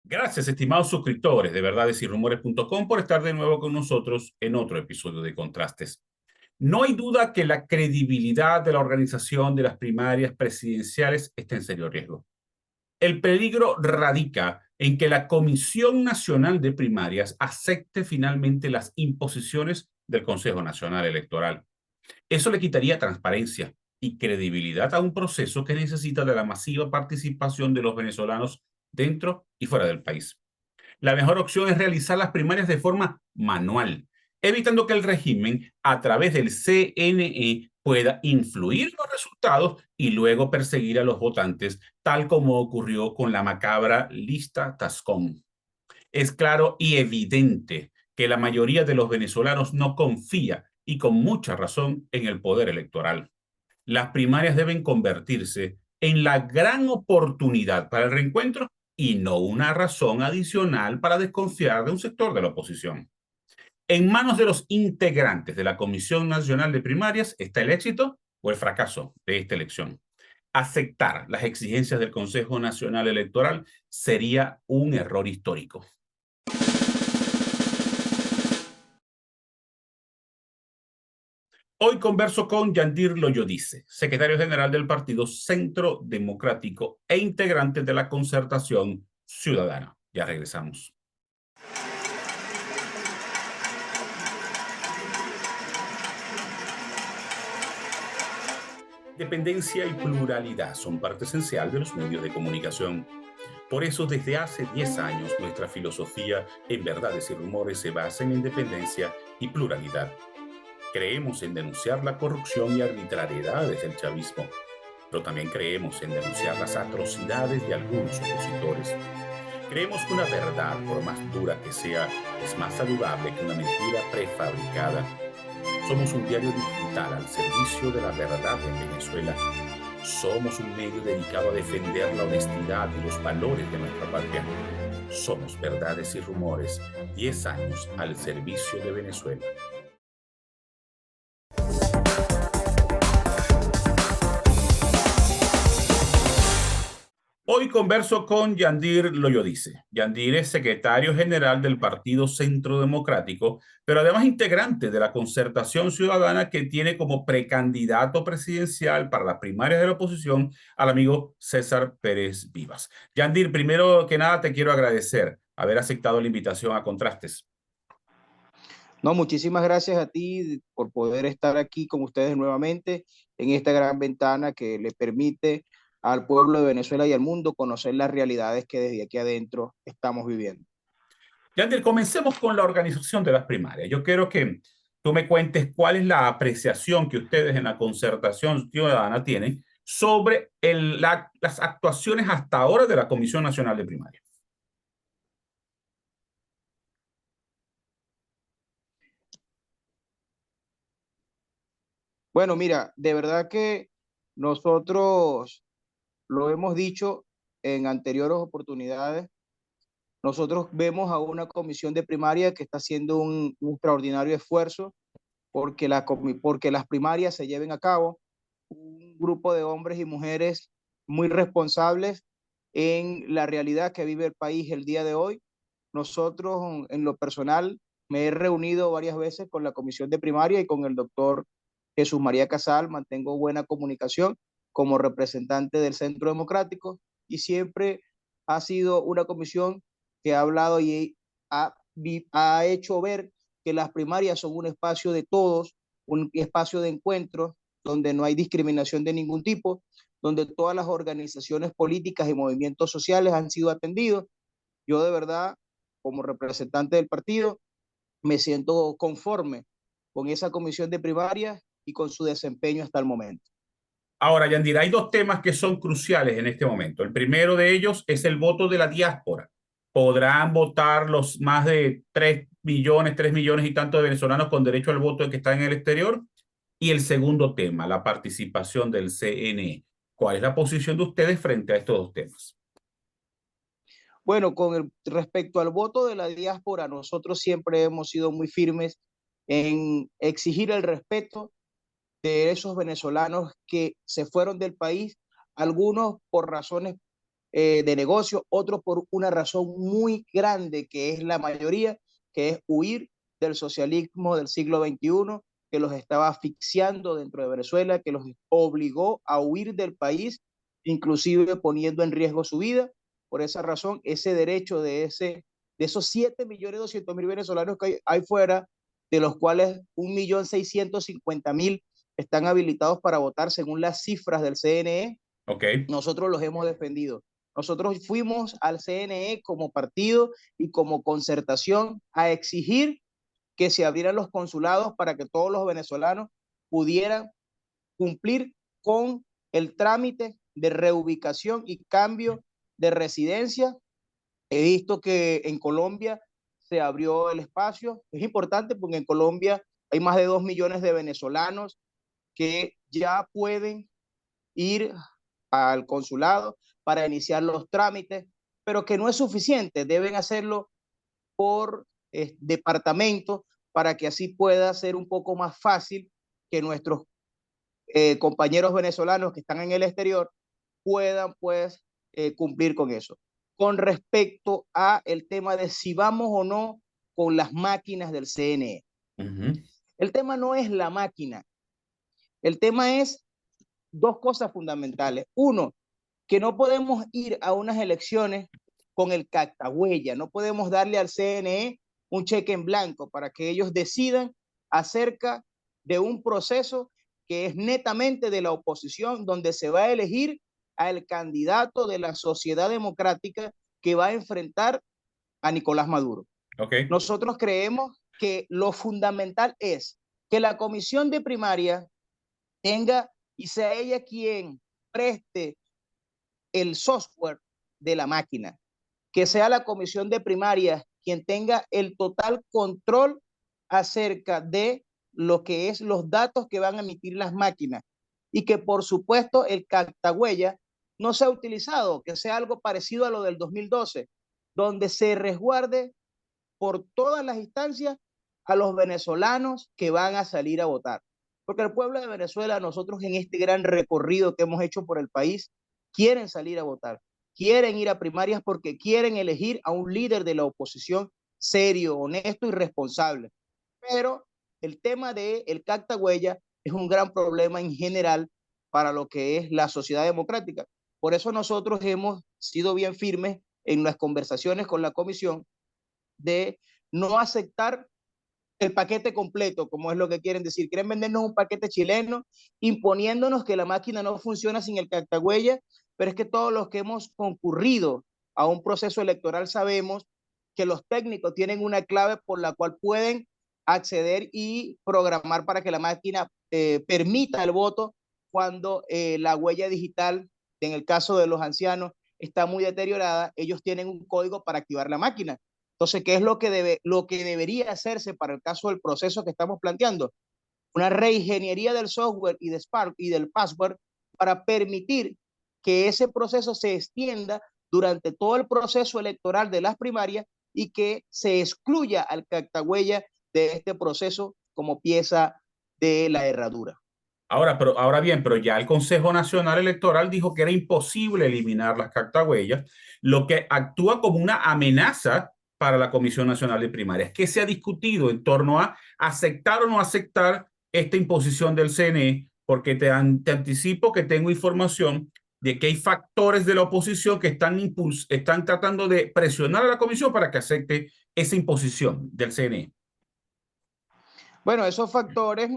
Gracias, estimados suscriptores de verdadesyrumores.com por estar de nuevo con nosotros en otro episodio de Contrastes. No hay duda que la credibilidad de la organización de las primarias presidenciales está en serio riesgo. El peligro radica en que la Comisión Nacional de Primarias acepte finalmente las imposiciones del Consejo Nacional Electoral. Eso le quitaría transparencia y credibilidad a un proceso que necesita de la masiva participación de los venezolanos dentro y fuera del país. La mejor opción es realizar las primarias de forma manual, evitando que el régimen, a través del CNE, pueda influir los resultados y luego perseguir a los votantes, tal como ocurrió con la macabra lista Tascón. Es claro y evidente que la mayoría de los venezolanos no confía, y con mucha razón, en el poder electoral. Las primarias deben convertirse en la gran oportunidad para el reencuentro y no una razón adicional para desconfiar de un sector de la oposición. En manos de los integrantes de la Comisión Nacional de Primarias está el éxito o el fracaso de esta elección. Aceptar las exigencias del Consejo Nacional Electoral sería un error histórico. Hoy converso con Yandir Loyodice, secretario general del Partido Centro Democrático e integrante de la Concertación Ciudadana. Ya regresamos. Independencia y pluralidad son parte esencial de los medios de comunicación. Por eso, desde hace 10 años, nuestra filosofía en Verdades y Rumores se basa en independencia y pluralidad. Creemos en denunciar la corrupción y arbitrariedades del chavismo, pero también creemos en denunciar las atrocidades de algunos opositores. Creemos que una verdad, por más dura que sea, es más saludable que una mentira prefabricada. Somos un diario digital al servicio de la verdad en Venezuela. Somos un medio dedicado a defender la honestidad y los valores de nuestra patria. Somos Verdades y Rumores, 10 años al servicio de Venezuela. Hoy converso con Yandir Loyodice. Yandir es secretario general del Partido Centro Democrático, pero además integrante de la Concertación Ciudadana, que tiene como precandidato presidencial para las primarias de la oposición al amigo César Pérez Vivas. Yandir, primero que nada te quiero agradecer haber aceptado la invitación a Contrastes. No, muchísimas gracias a ti por poder estar aquí con ustedes nuevamente en esta gran ventana que le permite al pueblo de Venezuela y al mundo conocer las realidades que desde aquí adentro estamos viviendo. Yandir, comencemos con la organización de las primarias. Yo quiero que tú me cuentes cuál es la apreciación que ustedes en la Concertación Ciudadana tienen sobre las actuaciones hasta ahora de la Comisión Nacional de Primarias. Bueno, mira, de verdad que nosotros lo hemos dicho en anteriores oportunidades. Nosotros vemos a una comisión de primaria que está haciendo un extraordinario esfuerzo porque las primarias se lleven a cabo. Un grupo de hombres y mujeres muy responsables en la realidad que vive el país el día de hoy. Nosotros, en lo personal, me he reunido varias veces con la comisión de primaria y con el doctor Jesús María Casal, mantengo buena comunicación como representante del Centro Democrático y siempre ha sido una comisión que ha hablado y ha hecho ver que las primarias son un espacio de todos, un espacio de encuentro donde no hay discriminación de ningún tipo, donde todas las organizaciones políticas y movimientos sociales han sido atendidos. Yo de verdad, como representante del partido, me siento conforme con esa comisión de primarias y con su desempeño hasta el momento. Ahora, Yandir, hay dos temas que son cruciales en este momento. El primero de ellos es el voto de la diáspora. ¿Podrán votar los más de 3 millones y tanto de venezolanos con derecho al voto que están en el exterior? Y el segundo tema, la participación del CNE. ¿Cuál es la posición de ustedes frente a estos dos temas? Bueno, respecto al voto de la diáspora, nosotros siempre hemos sido muy firmes en exigir el respeto de esos venezolanos que se fueron del país, algunos por razones de negocio, otros por una razón muy grande, que es la mayoría, que es huir del socialismo del siglo XXI, que los estaba asfixiando dentro de Venezuela, que los obligó a huir del país, inclusive poniendo en riesgo su vida. Por esa razón, ese derecho de esos 7.200.000 venezolanos que hay fuera, de los cuales 1.650.000 están habilitados para votar según las cifras del CNE, Ok. nosotros los hemos defendido. Nosotros fuimos al CNE como partido y como concertación a exigir que se abrieran los consulados para que todos los venezolanos pudieran cumplir con el trámite de reubicación y cambio de residencia. He visto que en Colombia se abrió el espacio. Es importante porque en Colombia hay más de 2 millones de venezolanos que ya pueden ir al consulado para iniciar los trámites, pero que no es suficiente, deben hacerlo por departamento para que así pueda ser un poco más fácil que nuestros compañeros venezolanos que están en el exterior puedan pues cumplir con eso. Con respecto a el tema de si vamos o no con las máquinas del CNE. El tema no es la máquina, el tema es dos cosas fundamentales. Uno, que no podemos ir a unas elecciones con el cactahuella, no podemos darle al CNE un cheque en blanco para que ellos decidan acerca de un proceso que es netamente de la oposición, donde se va a elegir al candidato de la sociedad democrática que va a enfrentar a Nicolás Maduro. Okay. Nosotros creemos que lo fundamental es que la comisión de primaria tenga y sea ella quien preste el software de la máquina, que sea la comisión de primaria quien tenga el total control acerca de lo que es los datos que van a emitir las máquinas y que por supuesto el cactahuella no sea utilizado, que sea algo parecido a lo del 2012, donde se resguarde por todas las instancias a los venezolanos que van a salir a votar. Porque el pueblo de Venezuela, nosotros en este gran recorrido que hemos hecho por el país, quieren salir a votar, quieren ir a primarias porque quieren elegir a un líder de la oposición serio, honesto y responsable. Pero el tema del cactahuella es un gran problema en general para lo que es la sociedad democrática. Por eso nosotros hemos sido bien firmes en las conversaciones con la comisión de no aceptar el paquete completo, como es lo que quieren decir. Quieren vendernos un paquete chileno, imponiéndonos que la máquina no funciona sin el cactahuella, pero es que todos los que hemos concurrido a un proceso electoral sabemos que los técnicos tienen una clave por la cual pueden acceder y programar para que la máquina permita el voto cuando la huella digital, en el caso de los ancianos, está muy deteriorada. Ellos tienen un código para activar la máquina. Entonces, ¿qué es lo que debería hacerse para el caso del proceso que estamos planteando? Una reingeniería del software y de Spark y del password para permitir que ese proceso se extienda durante todo el proceso electoral de las primarias y que se excluya al cactahuella de este proceso como pieza de la herradura. Ahora bien, pero ya el Consejo Nacional Electoral dijo que era imposible eliminar las cartahuellas, lo que actúa como una amenaza para la Comisión Nacional de Primarias. ¿Qué se ha discutido en torno a aceptar o no aceptar esta imposición del CNE? Porque te anticipo que tengo información de que hay factores de la oposición que están tratando de presionar a la Comisión para que acepte esa imposición del CNE. Bueno, esos factores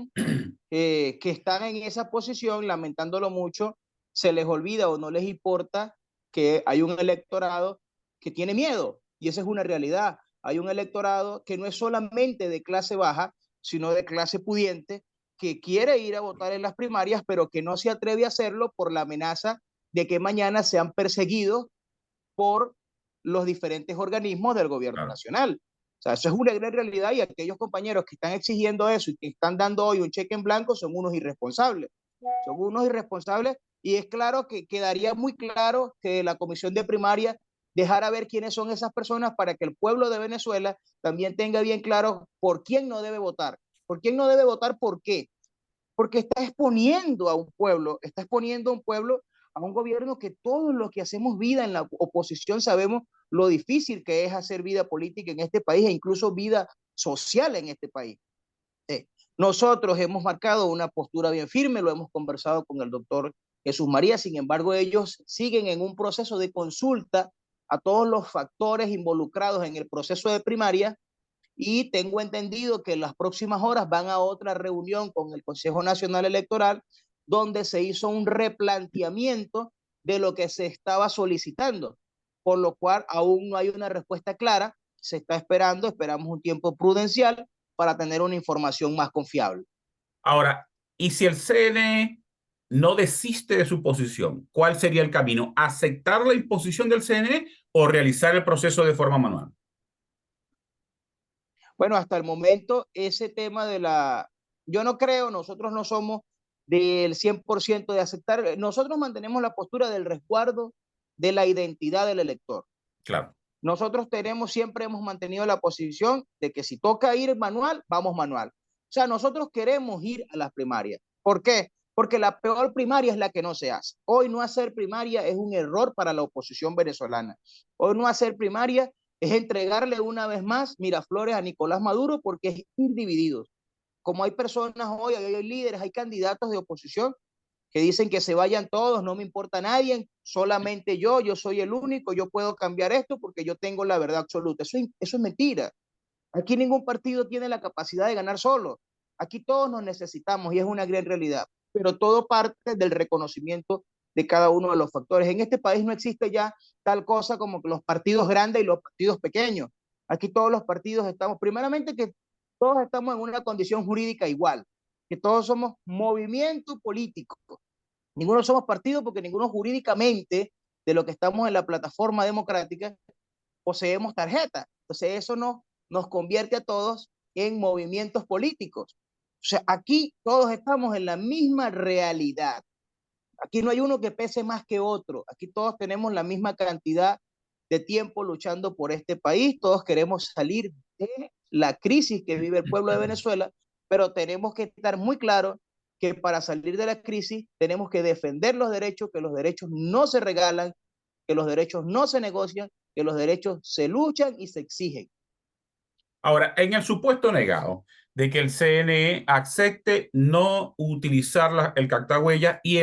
que están en esa posición, lamentándolo mucho, se les olvida o no les importa que hay un electorado que tiene miedo, y esa es una realidad. Hay un electorado que no es solamente de clase baja, sino de clase pudiente, que quiere ir a votar en las primarias, pero que no se atreve a hacerlo por la amenaza de que mañana sean perseguidos por los diferentes organismos del gobierno Claro. nacional. O sea, eso es una gran realidad y aquellos compañeros que están exigiendo eso y que están dando hoy un cheque en blanco son unos irresponsables. Son unos irresponsables y es claro que quedaría muy claro que la comisión de primaria dejara ver quiénes son esas personas para que el pueblo de Venezuela también tenga bien claro por quién no debe votar. ¿Por quién no debe votar? ¿Por qué? Porque está exponiendo a un pueblo a un gobierno que todos los que hacemos vida en la oposición sabemos lo difícil que es hacer vida política en este país e incluso vida social en este país. Eh, Nosotros hemos marcado una postura bien firme, lo hemos conversado con el doctor Jesús María, sin embargo ellos siguen en un proceso de consulta a todos los factores involucrados en el proceso de primaria y tengo entendido que en las próximas horas van a otra reunión con el Consejo Nacional Electoral donde se hizo un replanteamiento de lo que se estaba solicitando, por lo cual aún no hay una respuesta clara, se está esperando, esperamos un tiempo prudencial para tener una información más confiable. Ahora, ¿y si el CNE no desiste de su posición? ¿Cuál sería el camino? ¿Aceptar la imposición del CNE o realizar el proceso de forma manual? Bueno, hasta el momento ese tema yo no creo, nosotros no somos del 100% de aceptar, nosotros mantenemos la postura del resguardo de la identidad del elector. Claro. Nosotros siempre hemos mantenido la posición de que si toca ir manual, vamos manual. O sea, nosotros queremos ir a las primarias. ¿Por qué? Porque la peor primaria es la que no se hace. Hoy no hacer primaria es un error para la oposición venezolana. Hoy no hacer primaria es entregarle una vez más Miraflores a Nicolás Maduro porque es ir divididos. Como hay personas hoy, hay líderes, hay candidatos de oposición que dicen que se vayan todos, no me importa nadie, solamente yo soy el único, yo puedo cambiar esto porque yo tengo la verdad absoluta. Eso es mentira. Aquí ningún partido tiene la capacidad de ganar solo. Aquí todos nos necesitamos y es una gran realidad, pero todo parte del reconocimiento de cada uno de los factores. En este país no existe ya tal cosa como los partidos grandes y los partidos pequeños. Aquí todos los partidos estamos, primeramente que todos estamos en una condición jurídica igual, que todos somos movimiento político. Ninguno somos partido porque ninguno jurídicamente de lo que estamos en la plataforma democrática poseemos tarjeta. Entonces eso nos convierte a todos en movimientos políticos. O sea, aquí todos estamos en la misma realidad. Aquí no hay uno que pese más que otro. Aquí todos tenemos la misma cantidad de tiempo luchando por este país. Todos queremos salir de la crisis que vive el pueblo de Venezuela, pero tenemos que estar muy claros que para salir de la crisis tenemos que defender los derechos, que los derechos no se regalan, que los derechos no se negocian, que los derechos se luchan y se exigen. Ahora, en el supuesto negado de que el CNE acepte no utilizar el cactahuella y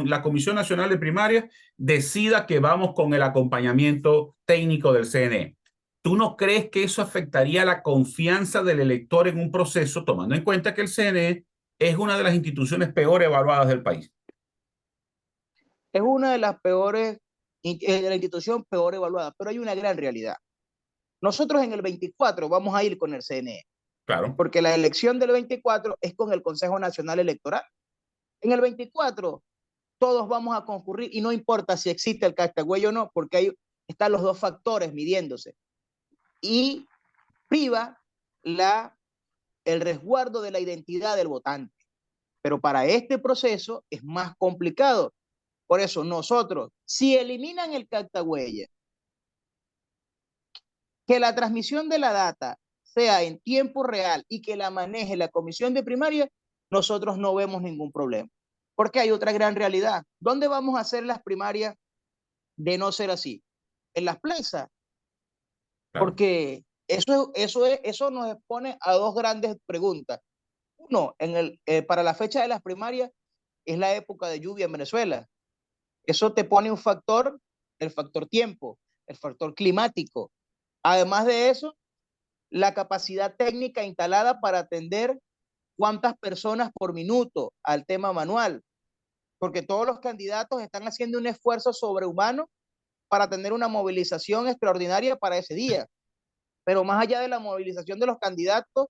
la Comisión Nacional de Primarias decida que vamos con el acompañamiento técnico del CNE, ¿tú no crees que eso afectaría la confianza del elector en un proceso, tomando en cuenta que el CNE es una de las instituciones peor evaluadas del país? Es una de las peores, de la institución peor evaluada, pero hay una gran realidad. Nosotros en el 24 vamos a ir con el CNE, Claro. porque la elección del 24 es con el Consejo Nacional Electoral. En el 24 todos vamos a concurrir y no importa si existe el cactagüey o no, porque ahí están los dos factores midiéndose. Y priva el resguardo de la identidad del votante. Pero para este proceso es más complicado. Por eso nosotros, si eliminan el cactagüey, que la transmisión de la data sea en tiempo real y que la maneje la comisión de primaria, nosotros no vemos ningún problema. Porque hay otra gran realidad. ¿Dónde vamos a hacer las primarias de no ser así? En las plazas. Claro. Porque eso nos expone a dos grandes preguntas. Uno, para la fecha de las primarias es la época de lluvia en Venezuela. Eso te pone un factor, el factor tiempo, el factor climático. Además de eso, la capacidad técnica instalada para atender cuántas personas por minuto al tema manual, porque todos los candidatos están haciendo un esfuerzo sobrehumano para tener una movilización extraordinaria para ese día. Pero más allá de la movilización de los candidatos,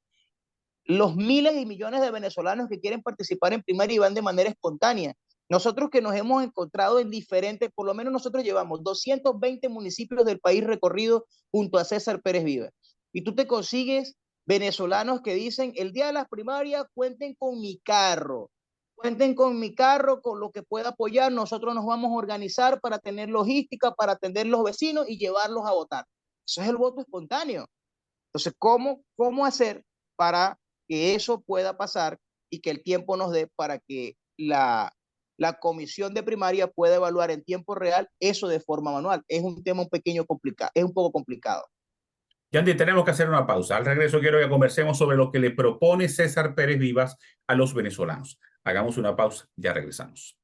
los miles y millones de venezolanos que quieren participar en primaria y van de manera espontánea. Nosotros que nos hemos encontrado en diferentes, por lo menos nosotros llevamos 220 municipios del país recorrido junto a César Pérez Viva. Y tú te consigues venezolanos que dicen, el día de las primarias cuenten con mi carro, con lo que pueda apoyar, nosotros nos vamos a organizar para tener logística, para atender los vecinos y llevarlos a votar. Eso es el voto espontáneo. Entonces, ¿cómo hacer para que eso pueda pasar y que el tiempo nos dé para que la comisión de primaria pueda evaluar en tiempo real eso de forma manual. Es un tema complicado, es un poco complicado. Yandy, tenemos que hacer una pausa. Al regreso quiero que conversemos sobre lo que le propone César Pérez Vivas a los venezolanos. Hagamos una pausa, ya regresamos.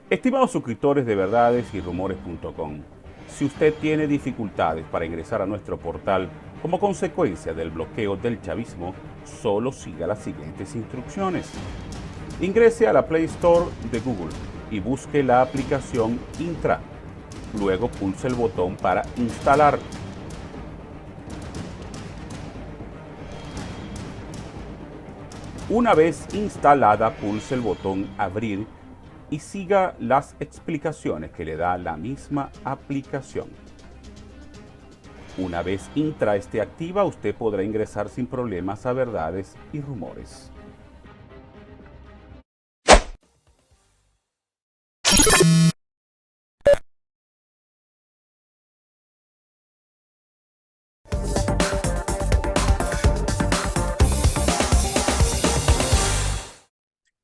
Estimados suscriptores de verdades y rumores.com, si usted tiene dificultades para ingresar a nuestro portal como consecuencia del bloqueo del chavismo, solo siga las siguientes instrucciones. Ingrese a la Play Store de Google y busque la aplicación Intra. Luego pulse el botón para instalar. Una vez instalada, pulse el botón Abrir y siga las explicaciones que le da la misma aplicación. Una vez Intra esté activa, usted podrá ingresar sin problemas a verdades y rumores.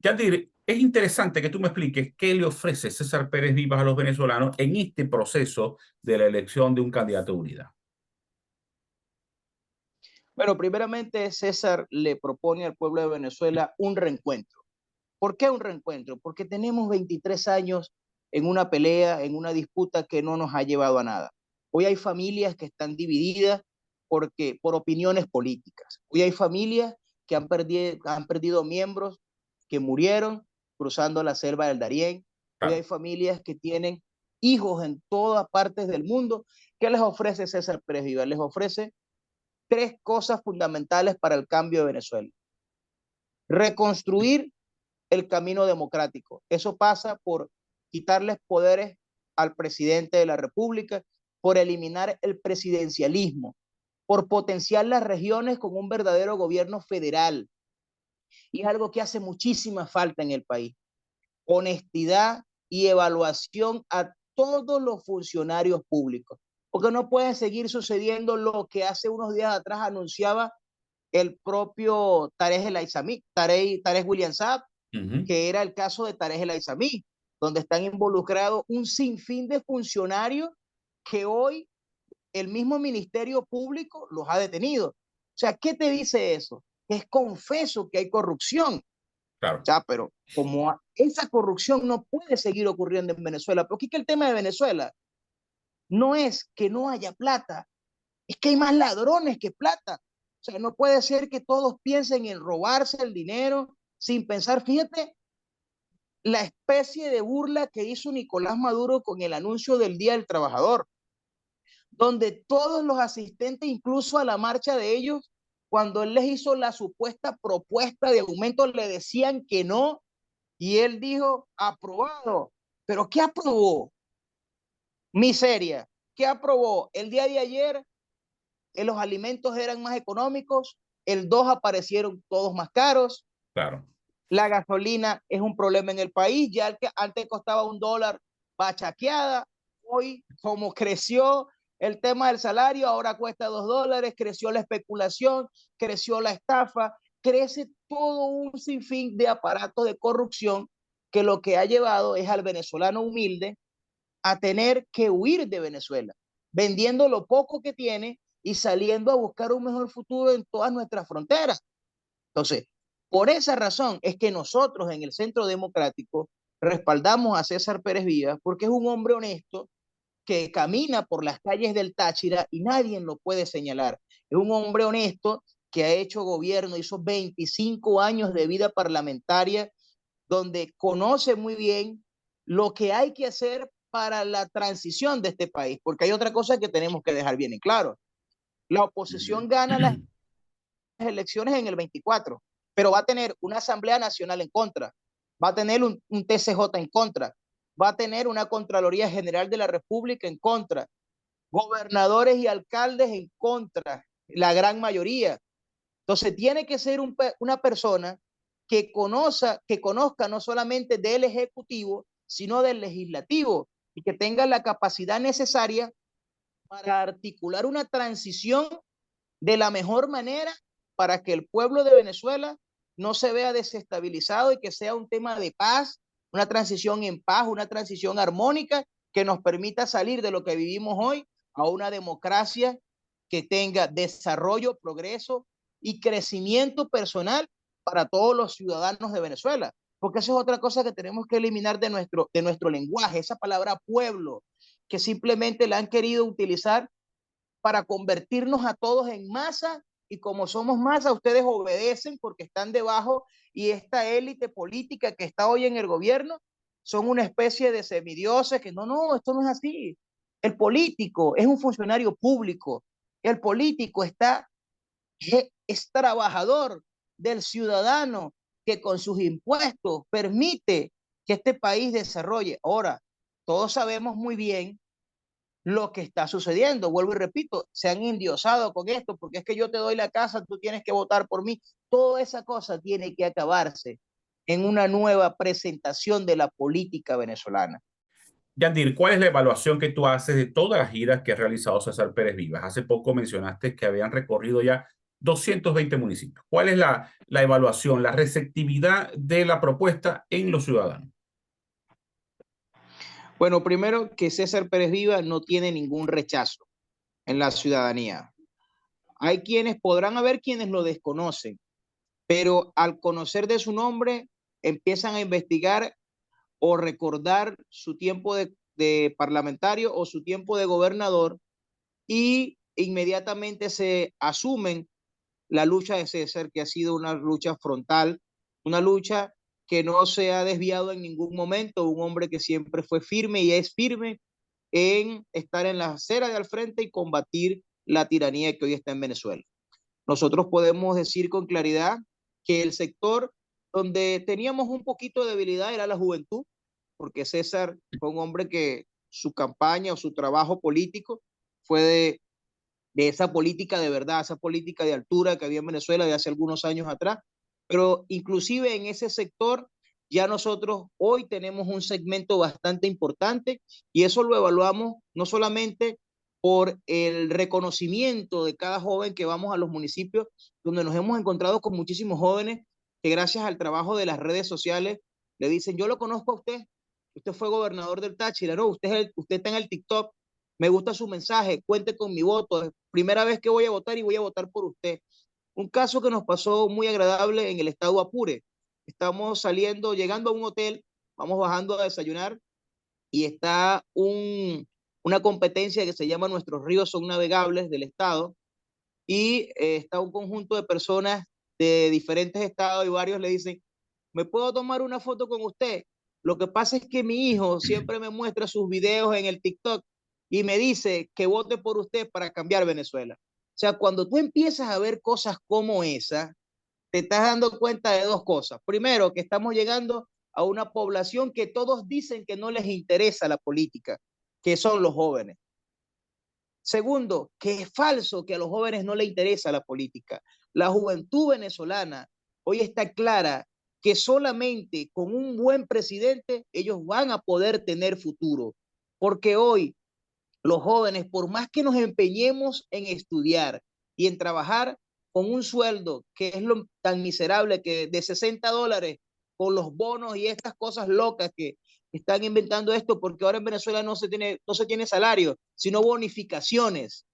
Yandir, es interesante que tú me expliques qué le ofrece César Pérez Vivas a los venezolanos en este proceso de la elección de un candidato de unidad. Bueno, primeramente César le propone al pueblo de Venezuela un reencuentro. ¿Por qué un reencuentro? Porque tenemos 23 años en una pelea, en una disputa que no nos ha llevado a nada. Hoy hay familias que están divididas por opiniones políticas. Hoy hay familias que han perdido miembros que murieron cruzando la selva del Darién. Hoy hay familias que tienen hijos en todas partes del mundo. ¿Qué les ofrece César Pérez Vivas? Les ofrece tres cosas fundamentales para el cambio de Venezuela. Reconstruir el camino democrático. Eso pasa por quitarles poderes al presidente de la República, por eliminar el presidencialismo, por potenciar las regiones con un verdadero gobierno federal. Y es algo que hace muchísima falta en el país. Honestidad y evaluación a todos los funcionarios públicos. Porque no puede seguir sucediendo lo que hace unos días atrás anunciaba el propio Tarek El Aissami, Tarek William Saab, que era el caso de Tarek El Aissami, donde están involucrados un sinfín de funcionarios que hoy el mismo Ministerio Público los ha detenido. O sea, ¿qué te dice eso? Es confeso que hay corrupción. Claro. O sea, pero como esa corrupción no puede seguir ocurriendo en Venezuela, porque es que el tema de Venezuela no es que no haya plata, es que hay más ladrones que plata. O sea, no puede ser que todos piensen en robarse el dinero sin pensar. Fíjate la especie de burla que hizo Nicolás Maduro con el anuncio del Día del Trabajador, donde todos los asistentes, incluso a la marcha de ellos, cuando él les hizo la supuesta propuesta de aumento, le decían que no, y él dijo, aprobado. ¿Pero qué aprobó? Miseria. ¿Qué aprobó? El día de ayer los alimentos eran más económicos, el 2 aparecieron todos más caros. Claro. La gasolina es un problema en el país, ya el que antes costaba $1 bachaqueada, hoy como creció el tema del salario, ahora cuesta $2, creció la especulación, creció la estafa, crece todo un sinfín de aparatos de corrupción que lo que ha llevado es al venezolano humilde a tener que huir de Venezuela, vendiendo lo poco que tiene y saliendo a buscar un mejor futuro en todas nuestras fronteras. Entonces, por esa razón es que nosotros en el Centro Democrático respaldamos a César Pérez Vivas porque es un hombre honesto que camina por las calles del Táchira y nadie lo puede señalar. Es un hombre honesto que ha hecho gobierno, hizo 25 años de vida parlamentaria, donde conoce muy bien lo que hay que hacer para la transición de este país, porque hay otra cosa que tenemos que dejar bien en claro. La oposición gana las elecciones en el 24, pero va a tener una Asamblea Nacional en contra, va a tener un TCJ en contra, va a tener una Contraloría General de la República en contra, gobernadores y alcaldes en contra, la gran mayoría. Entonces tiene que ser una persona que conozca no solamente del Ejecutivo, sino del Legislativo y que tenga la capacidad necesaria para articular una transición de la mejor manera para que el pueblo de Venezuela no se vea desestabilizado y que sea un tema de paz, una transición en paz, una transición armónica que nos permita salir de lo que vivimos hoy a una democracia que tenga desarrollo, progreso y crecimiento personal para todos los ciudadanos de Venezuela. Porque eso es otra cosa que tenemos que eliminar de nuestro lenguaje, esa palabra pueblo, que simplemente la han querido utilizar para convertirnos a todos en masa y como somos masa, ustedes obedecen porque están debajo y esta élite política que está hoy en el gobierno son una especie de semidioses que no, esto no es así. El político es un funcionario público, el político es trabajador del ciudadano que con sus impuestos permite que este país desarrolle. Ahora, todos sabemos muy bien lo que está sucediendo. Vuelvo y repito, se han endiosado con esto, porque es que yo te doy la casa, tú tienes que votar por mí. Toda esa cosa tiene que acabarse en una nueva presentación de la política venezolana. Yandir, ¿cuál es la evaluación que tú haces de todas las giras que ha realizado César Pérez Vivas? Hace poco mencionaste que habían recorrido ya 220 municipios. ¿Cuál es la evaluación, la receptividad de la propuesta en los ciudadanos? Bueno, primero que César Pérez Viva no tiene ningún rechazo en la ciudadanía. Hay quienes podrán haber quienes lo desconocen, pero al conocer de su nombre empiezan a investigar o recordar su tiempo de parlamentario o su tiempo de gobernador y inmediatamente se asumen la lucha de César, que ha sido una lucha frontal, una lucha que no se ha desviado en ningún momento, un hombre que siempre fue firme y es firme en estar en la acera de al frente y combatir la tiranía que hoy está en Venezuela. Nosotros podemos decir con claridad que el sector donde teníamos un poquito de debilidad era la juventud, porque César fue un hombre que su campaña o su trabajo político fue de esa política de verdad, esa política de altura que había en Venezuela de hace algunos años atrás. Pero inclusive en ese sector ya nosotros hoy tenemos un segmento bastante importante y eso lo evaluamos no solamente por el reconocimiento de cada joven que vamos a los municipios, donde nos hemos encontrado con muchísimos jóvenes que gracias al trabajo de las redes sociales le dicen, yo lo conozco a usted, usted fue gobernador del Táchira, no, usted está en el TikTok, me gusta su mensaje, cuente con mi voto, es primera vez que voy a votar y voy a votar por usted. Un caso que nos pasó muy agradable en el estado Apure. Estamos saliendo, llegando a un hotel, vamos bajando a desayunar y está una competencia que se llama Nuestros ríos son navegables del estado y está un conjunto de personas de diferentes estados y varios le dicen, ¿me puedo tomar una foto con usted? Lo que pasa es que mi hijo siempre me muestra sus videos en el TikTok y me dice que vote por usted para cambiar Venezuela. O sea, cuando tú empiezas a ver cosas como esa, te estás dando cuenta de dos cosas. Primero, que estamos llegando a una población que todos dicen que no les interesa la política, que son los jóvenes. Segundo, que es falso que a los jóvenes no les interesa la política. La juventud venezolana hoy está clara que solamente con un buen presidente ellos van a poder tener futuro. Porque hoy los jóvenes, por más que nos empeñemos en estudiar y en trabajar con un sueldo que es lo tan miserable que de $60 con los bonos y estas cosas locas que están inventando esto, porque ahora en Venezuela no se tiene salario, sino bonificaciones.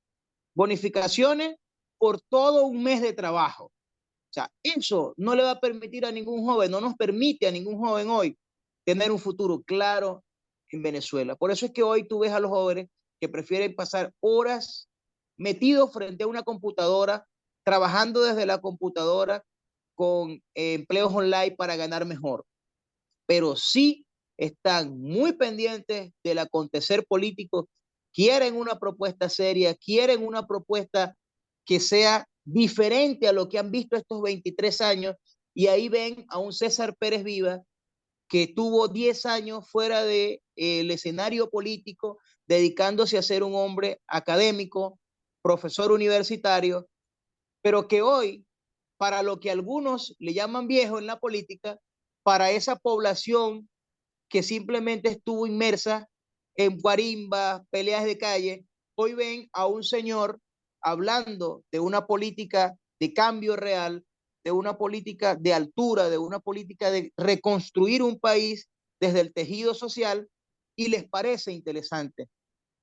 Bonificaciones por todo un mes de trabajo. O sea, eso no le va a permitir a ningún joven, no nos permite a ningún joven hoy tener un futuro claro en Venezuela. Por eso es que hoy tú ves a los jóvenes que prefieren pasar horas metidos frente a una computadora, trabajando desde la computadora con empleos online para ganar mejor. Pero sí están muy pendientes del acontecer político, quieren una propuesta seria, quieren una propuesta que sea diferente a lo que han visto estos 23 años, y ahí ven a un César Pérez Viva que tuvo 10 años fuera del escenario político, dedicándose a ser un hombre académico, profesor universitario, pero que hoy, para lo que algunos le llaman viejo en la política, para esa población que simplemente estuvo inmersa en guarimbas, peleas de calle, hoy ven a un señor hablando de una política de cambio real, de una política de altura, de una política de reconstruir un país desde el tejido social, y les parece interesante.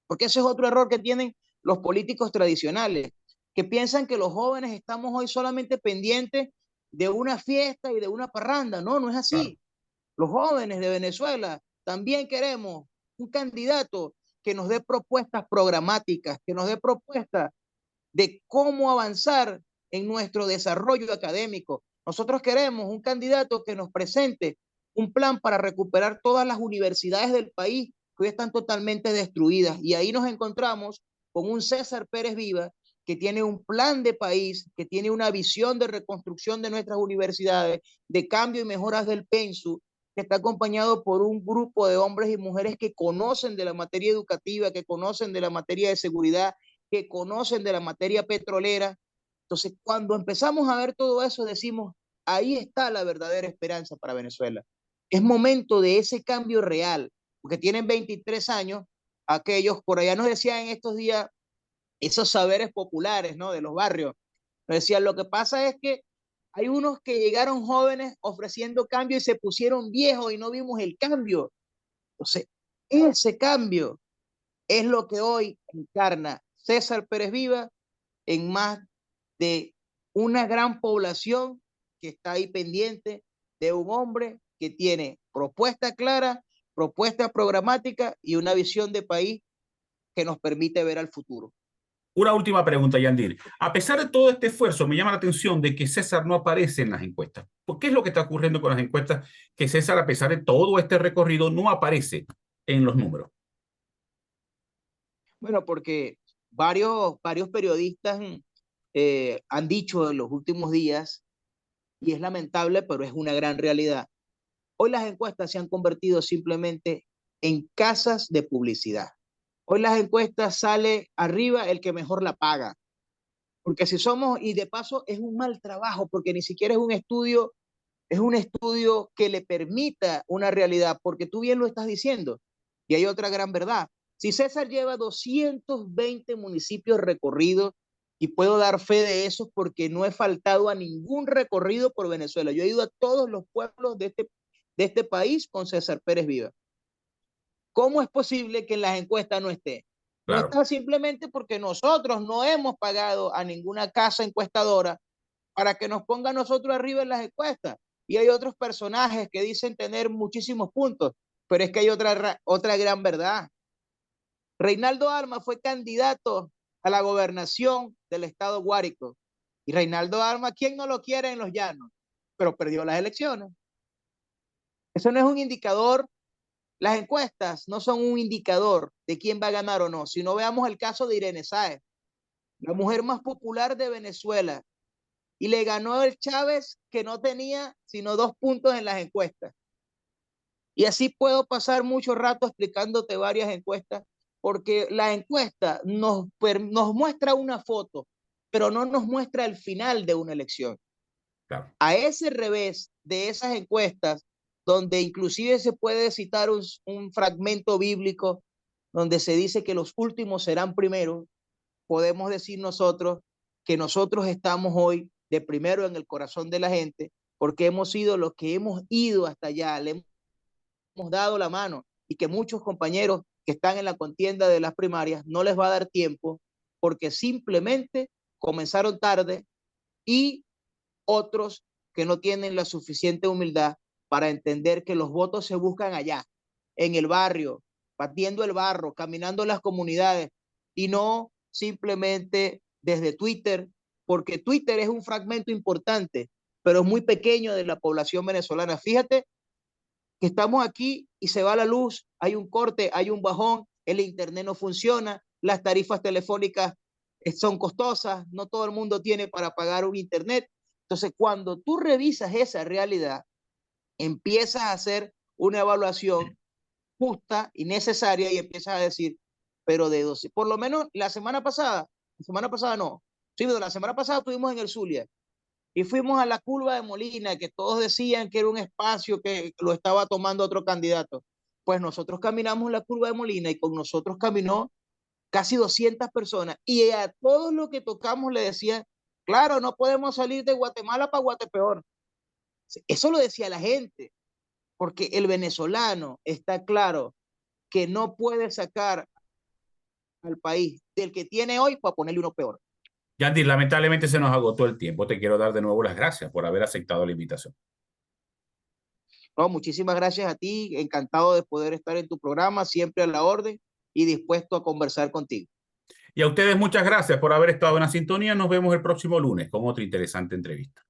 Porque ese es otro error que tienen los políticos tradicionales, que piensan que los jóvenes estamos hoy solamente pendientes de una fiesta y de una parranda. No, no es Claro. así. Los jóvenes de Venezuela también queremos un candidato que nos dé propuestas programáticas, que nos dé propuestas de cómo avanzar en nuestro desarrollo académico. Nosotros queremos un candidato que nos presente un plan para recuperar todas las universidades del país que hoy están totalmente destruidas. Y ahí nos encontramos con un César Pérez Viva que tiene un plan de país, que tiene una visión de reconstrucción de nuestras universidades, de cambio y mejoras del PENSU, que está acompañado por un grupo de hombres y mujeres que conocen de la materia educativa, que conocen de la materia de seguridad, que conocen de la materia petrolera. Entonces, cuando empezamos a ver todo eso, decimos, ahí está la verdadera esperanza para Venezuela. Es momento de ese cambio real, porque tienen 23 años, aquellos, por allá nos decían en estos días, esos saberes populares, ¿no? De los barrios. Nos decían, lo que pasa es que hay unos que llegaron jóvenes ofreciendo cambio y se pusieron viejos y no vimos el cambio. Entonces, ese cambio es lo que hoy encarna César Pérez Viva en más de una gran población que está ahí pendiente de un hombre que tiene propuesta clara, propuesta programática y una visión de país que nos permite ver al futuro. Una última pregunta, Yandir. A pesar de todo este esfuerzo, me llama la atención de que César no aparece en las encuestas. ¿Por qué es lo que está ocurriendo con las encuestas? Que César, a pesar de todo este recorrido, no aparece en los números. Bueno, porque varios periodistas han dicho en los últimos días, y es lamentable, pero es una gran realidad. Hoy las encuestas se han convertido simplemente en casas de publicidad. Hoy las encuestas sale arriba el que mejor la paga. Porque si somos, y de paso es un mal trabajo, porque ni siquiera es un estudio que le permita una realidad, porque tú bien lo estás diciendo. Y hay otra gran verdad. Si César lleva 220 municipios recorridos, y puedo dar fe de eso porque no he faltado a ningún recorrido por Venezuela. Yo he ido a todos los pueblos de este país con César Pérez Viva. ¿Cómo es posible que en las encuestas no esté? No Claro. está simplemente porque nosotros no hemos pagado a ninguna casa encuestadora para que nos ponga a nosotros arriba en las encuestas. Y hay otros personajes que dicen tener muchísimos puntos, pero es que hay otra gran verdad. Reinaldo Arma fue candidato a la gobernación del estado Guárico. Y Reinaldo Arma, ¿quién no lo quiere en los llanos? Pero perdió las elecciones. Eso no es un indicador. Las encuestas no son un indicador de quién va a ganar o no. Si no, veamos el caso de Irene Sáez, la mujer más popular de Venezuela, y le ganó el Chávez que no tenía sino 2 puntos en las encuestas. Y así puedo pasar mucho rato explicándote varias encuestas, porque la encuesta nos muestra una foto, pero no nos muestra el final de una elección. Claro. A ese revés de esas encuestas, donde inclusive se puede citar un fragmento bíblico donde se dice que los últimos serán primeros, podemos decir nosotros que nosotros estamos hoy de primero en el corazón de la gente, porque hemos sido los que hemos ido hasta allá, le hemos dado la mano, y que muchos compañeros que están en la contienda de las primarias no les va a dar tiempo porque simplemente comenzaron tarde, y otros que no tienen la suficiente humildad para entender que los votos se buscan allá, en el barrio, batiendo el barro, caminando en las comunidades y no simplemente desde Twitter, porque Twitter es un fragmento importante, pero es muy pequeño de la población venezolana. Fíjate que estamos aquí y se va la luz, hay un corte, hay un bajón, el internet no funciona, las tarifas telefónicas son costosas, no todo el mundo tiene para pagar un internet. Entonces, cuando tú revisas esa realidad, empiezas a hacer una evaluación justa y necesaria y empiezas a decir, pero de 12, por lo menos la semana pasada no, sí, pero la semana pasada estuvimos en el Zulia y fuimos a la curva de Molina, que todos decían que era un espacio que lo estaba tomando otro candidato. Pues nosotros caminamos la curva de Molina y con nosotros caminó casi 200 personas y a todos los que tocamos le decían, claro, no podemos salir de Guatemala para Guatepeor. Eso lo decía la gente, porque el venezolano está claro que no puede sacar al país del que tiene hoy para ponerle uno peor. Yandir, lamentablemente se nos agotó el tiempo. Te quiero dar de nuevo las gracias por haber aceptado la invitación. No, muchísimas gracias a ti, encantado de poder estar en tu programa, siempre a la orden y dispuesto a conversar contigo. Y a ustedes muchas gracias por haber estado en la sintonía. Nos vemos el próximo lunes con otra interesante entrevista.